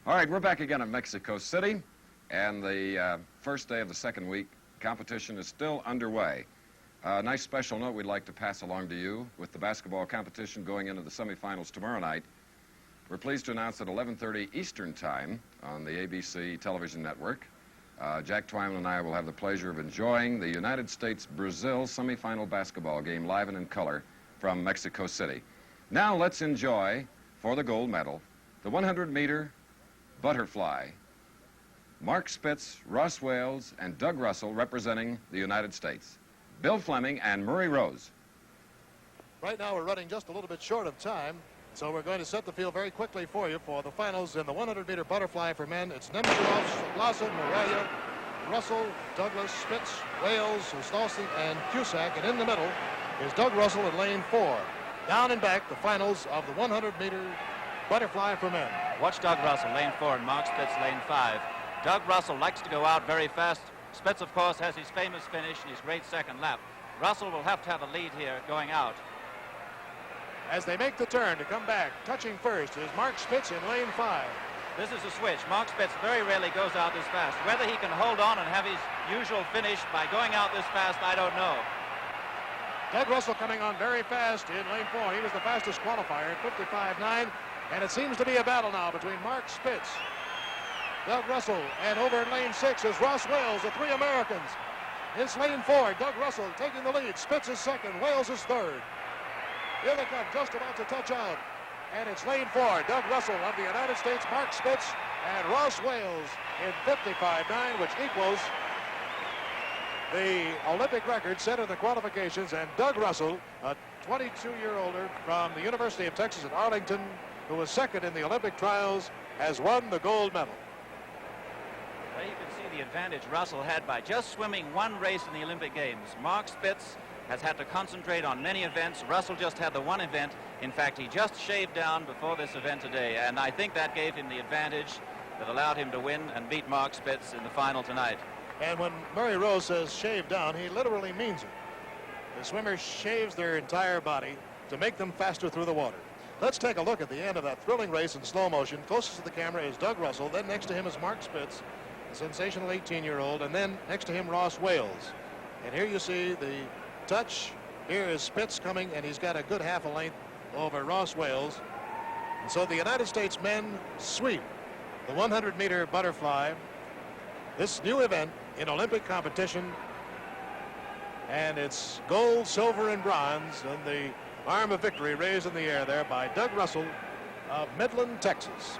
All right, we're back again at Mexico City, and the first day of the second week competition is still underway. A nice special note we'd like to pass along to you with the basketball competition going into the semifinals tomorrow night. We're pleased to announce at 11:30 Eastern Time on the ABC television network, Jack Twyman and I will have the pleasure of enjoying the United States-Brazil semifinal basketball game live and in color from Mexico City. Now let's enjoy, for the gold medal, the 100-meter butterfly. Mark Spitz, Ross Wales, and Doug Russell representing the United States. Bill Fleming and Murray Rose. Right now we're running just a little bit short of time, so we're going to set the field very quickly for you for the finals in the 100-meter butterfly for men. It's Nemirovs, Blossom, Morelia, Russell, Douglas, Spitz, Wales, Stolson, and Cusack. And in the middle is Doug Russell in lane 4. Down and back, the finals of the 100-meter butterfly for men. Watch Doug Russell, lane 4, and Mark Spitz, lane 5. Doug Russell likes to go out very fast. Spitz, of course, has his famous finish and his great second lap. Russell will have to have a lead here going out. As they make the turn to come back, touching first is Mark Spitz in lane 5. This is a switch. Mark Spitz very rarely goes out this fast. Whether he can hold on and have his usual finish by going out this fast, I don't know. Doug Russell coming on very fast in lane 4. He was the fastest qualifier at 55.9. And it seems to be a battle now between Mark Spitz, Doug Russell, and over in lane 6 is Ross Wales, the three Americans. It's lane 4, Doug Russell taking the lead. Spitz is second, Wales is third. Here they come, just about to touch out. And it's lane 4, Doug Russell of the United States, Mark Spitz, and Ross Wales in 55.9, which equals the Olympic record set in the qualifications. And Doug Russell, a 22-year-older from the University of Texas at Arlington, who was second in the Olympic trials, has won the gold medal. Well, you can see the advantage Russell had by just swimming one race in the Olympic Games. Mark Spitz has had to concentrate on many events. Russell just had the one event. In fact, he just shaved down before this event today, and I think that gave him the advantage that allowed him to win and beat Mark Spitz in the final tonight. And when Murray Rose says shave down, he literally means it. The swimmer shaves their entire body to make them faster through the water. Let's take a look at the end of that thrilling race in slow motion. Closest to the camera is Doug Russell. Then next to him is Mark Spitz, a sensational 18-year-old. And then next to him, Ross Wales. And here you see the touch. Here is Spitz coming, and he's got a good half a length over Ross Wales. And so the United States men sweep the 100-meter butterfly, this new event in Olympic competition. And it's gold, silver, and bronze, and the arm of victory raised in the air there by Doug Russell of Midland, Texas.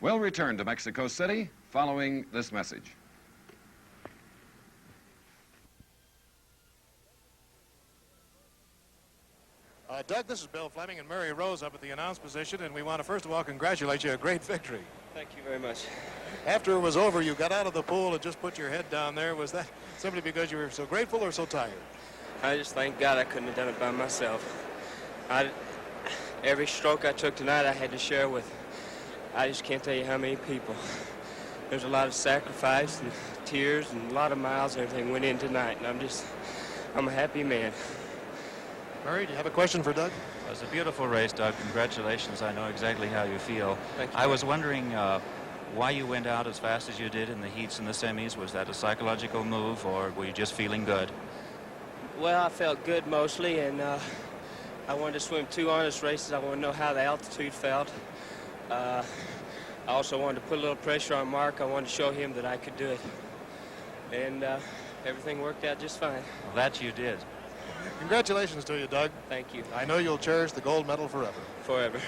We'll return to Mexico City following this message. Doug, this is Bill Fleming and Murray Rose up at the announce position, and we want to first of all congratulate you. A great victory. Thank you very much. After it was over, you got out of the pool and just put your head down there. Was that simply because you were so grateful or so tired? I just thank God I couldn't have done it by myself. Every stroke I took tonight I had to share with, I just can't tell you how many people. There's a lot of sacrifice and tears and a lot of miles and everything went in tonight, and I'm a happy man. Murray, do you have a question for Doug? It was a beautiful race, Doug. Congratulations. I know exactly how you feel. Thank you. I was wondering why you went out as fast as you did in the heats and the semis. Was that a psychological move, or were you just feeling good? Well, I felt good mostly, and I wanted to swim 2 honest races. I wanted to know how the altitude felt. I also wanted to put a little pressure on Mark. I wanted to show him that I could do it. And everything worked out just fine. Well, that you did. Congratulations to you, Doug. Thank you. I know you'll cherish the gold medal forever. Forever.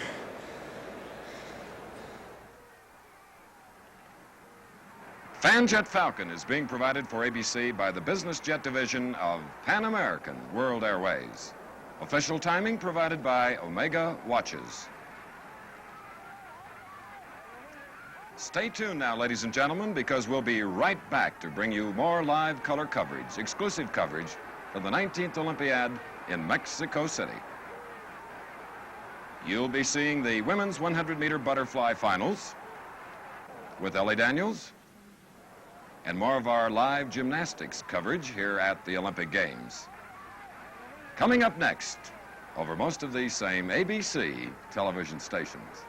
Fanjet Falcon is being provided for ABC by the business jet division of Pan American World Airways. Official timing provided by Omega Watches. Stay tuned now, ladies and gentlemen, because we'll be right back to bring you more live color coverage, exclusive coverage of the 19th Olympiad in Mexico City. You'll be seeing the women's 100-meter butterfly finals with Ellie Daniels and more of our live gymnastics coverage here at the Olympic Games. Coming up next, over most of these same ABC television stations.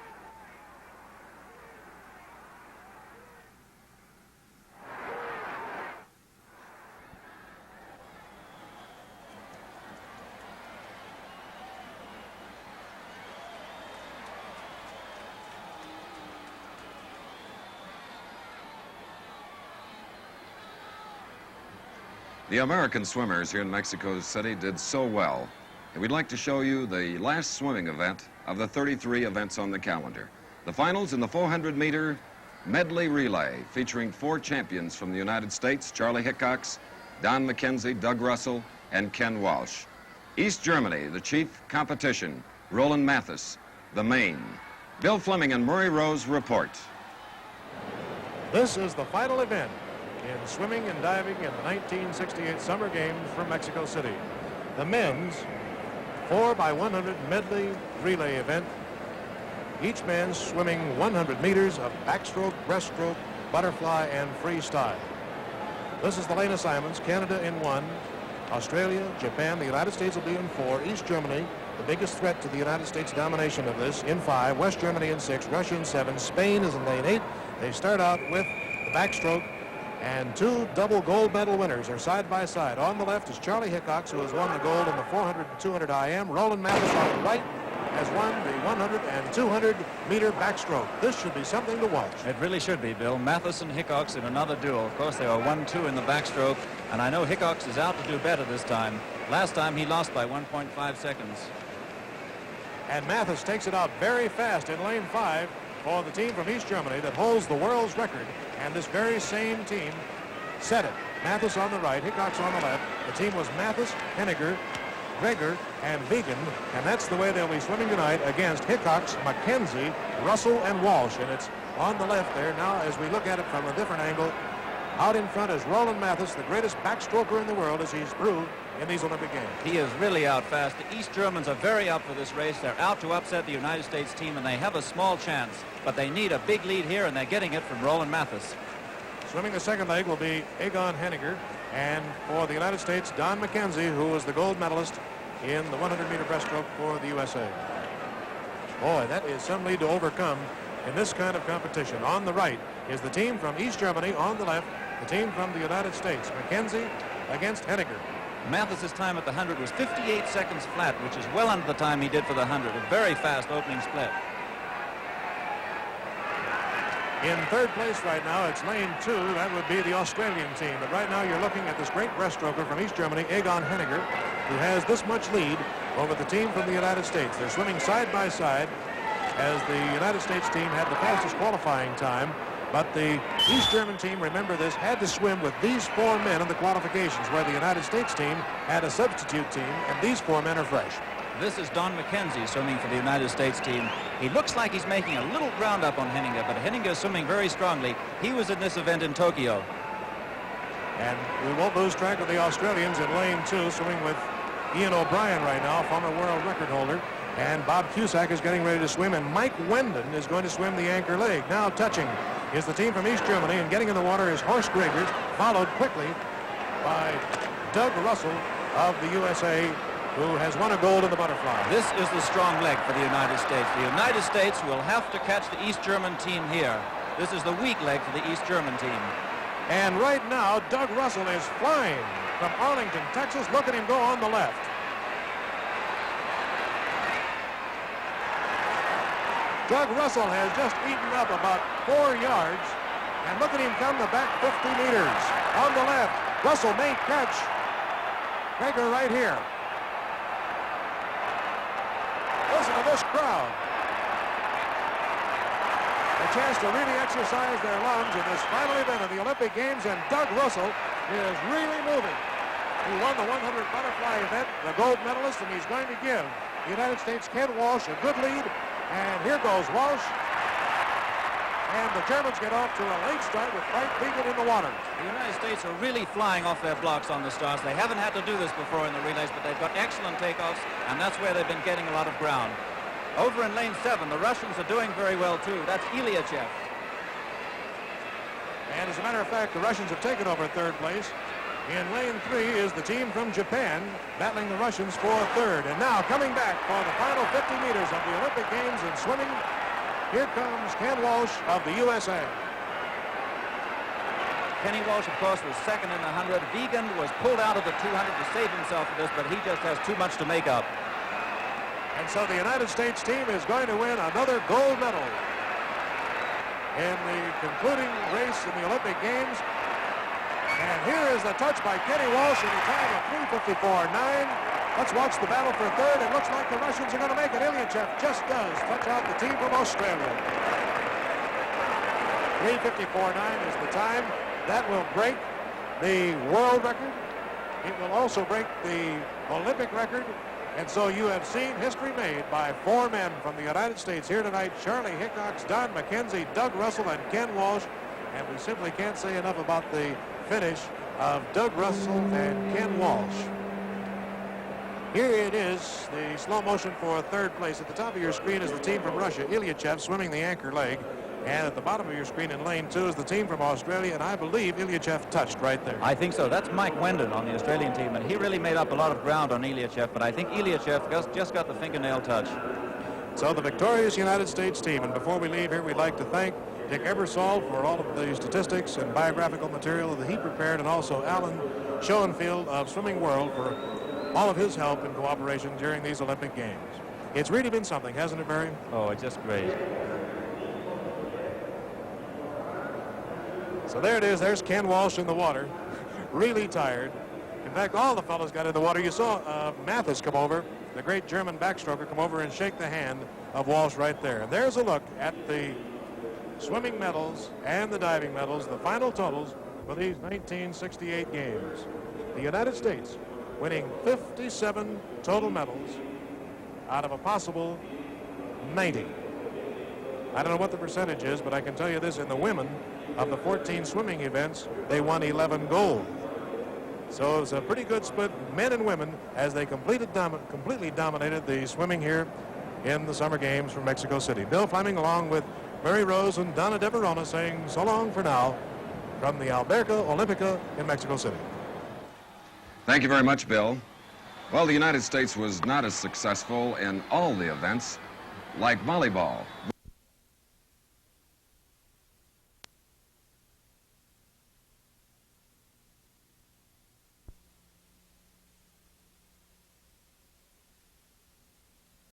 The American swimmers here in Mexico City did so well, and we'd like to show you the last swimming event of the 33 events on the calendar. The finals in the 400-meter medley relay, featuring 4 champions from the United States: Charlie Hickox, Don McKenzie, Doug Russell, and Ken Walsh. East Germany, the chief competition, Roland Mathis, the main. Bill Fleming and Murray Rose report. This is the final event in swimming and diving in the 1968 Summer Games from Mexico City. The men's 4x100 medley relay event. Each man swimming 100 meters of backstroke, breaststroke, butterfly, and freestyle. This is the lane assignments. Canada in 1, Australia, Japan, the United States will be in 4, East Germany, the biggest threat to the United States domination of this, in 5, West Germany in 6, Russia in 7, Spain is in lane 8. They start out with the backstroke, and 2 double gold medal winners are side by side. On the left is Charlie Hickox, who has won the gold in the 400 and 200 IM. Roland Mathis on the right has won the 100 and 200 meter backstroke. This should be something to watch. It really should be, Bill. Mathis and Hickox in another duel. Of course, they were 1-2 in the backstroke, and I know Hickox is out to do better this time. Last time he lost by 1.5 seconds. And Mathis takes it out very fast in lane 5 for the team from East Germany that holds the world's record. And this very same team set it. Mathis on the right, Hickox on the left. The team was Mathis, Henniger, Greger, and Vegan, and that's the way they'll be swimming tonight against Hickox, McKenzie, Russell, and Walsh. And it's on the left there. Now, as we look at it from a different angle, out in front is Roland Mathis, the greatest backstroker in the world, as he's proved in these Olympic Games. He is really out fast. The East Germans are very up for this race. They're out to upset the United States team, and they have a small chance. But they need a big lead here, and they're getting it from Roland Mathis. Swimming the second leg will be Egon Henniger, and for the United States, Don McKenzie, who was the gold medalist in the 100-meter breaststroke for the USA. Boy, that is some lead to overcome in this kind of competition. On the right is the team from East Germany. On the left, the team from the United States. McKenzie against Henniger. Mathis's time at the 100 was 58 seconds flat, which is well under the time he did for the 100. A very fast opening split. In third place right now, it's lane 2. That would be the Australian team. But right now, you're looking at this great breaststroker from East Germany, Egon Henniger, who has this much lead over the team from the United States. They're swimming side by side, as the United States team had the fastest qualifying time. But the East German team, remember this, had to swim with these 4 men in the qualifications, where the United States team had a substitute team, and these 4 men are fresh. This is Don McKenzie swimming for the United States team. He looks like he's making a little ground up on Henniger, but Henniger is swimming very strongly. He was in this event in Tokyo. And we won't lose track of the Australians in lane 2, swimming with Ian O'Brien right now, former world record holder. And Bob Cusack is getting ready to swim, and Mike Wendon is going to swim the anchor leg. Now touching is the team from East Germany, and getting in the water is Horst Greger, followed quickly by Doug Russell of the USA, who has won a gold in the butterfly. This is the strong leg for the United States. The United States will have to catch the East German team here. This is the weak leg for the East German team. And right now, Doug Russell is flying from Arlington, Texas. Look at him go on the left. Doug Russell has just eaten up about 4 yards. And look at him come the back 50 meters. On the left, Russell may catch Greger right here. Listen to this crowd. A chance to really exercise their lungs in this final event of the Olympic Games, and Doug Russell is really moving. He won the 100 butterfly event, the gold medalist, and he's going to give the United States' Ken Walsh a good lead. And here goes Walsh. And the Germans get off to a late start with Mike Vegan in the water. The United States are really flying off their blocks on the starts. They haven't had to do this before in the relays, but they've got excellent takeoffs, and that's where they've been getting a lot of ground. Over in lane 7, the Russians are doing very well, too. That's Ilyachev. And as a matter of fact, the Russians have taken over third place. In lane 3 is the team from Japan, battling the Russians for third. And now coming back for the final 50 meters of the Olympic Games in swimming, here comes Ken Walsh of the USA. Kenny Walsh, of course, was second in the 100. Vegan was pulled out of the 200 to save himself for this, but he just has too much to make up. And so the United States team is going to win another gold medal in the concluding race in the Olympic Games. And here is the touch by Kenny Walsh in a time of 3:54.9. Let's watch the battle for third. It looks like the Russians are going to make it. Ilyachev just does touch out the team from Australia. 3:54.9 is the time. That will break the world record. It will also break the Olympic record. And so you have seen history made by 4 men from the United States here tonight: Charlie Hickox, Don McKenzie, Doug Russell, and Ken Walsh. And we simply can't say enough about the finish of Doug Russell and Ken Walsh. Here it is, the slow motion for third place. At the top of your screen is the team from Russia, Ilyachev, swimming the anchor leg. And at the bottom of your screen in lane 2 is the team from Australia, and I believe Ilyachev touched right there. I think so. That's Mike Wendon on the Australian team, and he really made up a lot of ground on Ilyachev, but I think Ilyachev just got the fingernail touch. So the victorious United States team, and before we leave here, we'd like to thank Dick Ebersol for all of the statistics and biographical material that he prepared, and also Alan Schoenfield of Swimming World for all of his help and cooperation during these Olympic Games. It's really been something, hasn't it, Barry? Oh, it's just great. So there it is. There's Ken Walsh in the water, really tired. In fact, all the fellows got in the water. You saw Mathis come over, the great German backstroker, come over and shake the hand of Walsh right there. And there's a look at the swimming medals and the diving medals, the final totals for these 1968 games. The United States winning 57 total medals out of a possible 90. I don't know what the percentage is, but I can tell you this: in the women, of the 14 swimming events, they won 11 gold. So it was a pretty good split, men and women, as they completely dominated the swimming here in the Summer Games from Mexico City. Bill Fleming, along with Mary Rose and Donna De Verona, saying so long for now from the Alberca Olympica in Mexico City. Thank you very much, Bill. Well, the United States was not as successful in all the events like volleyball.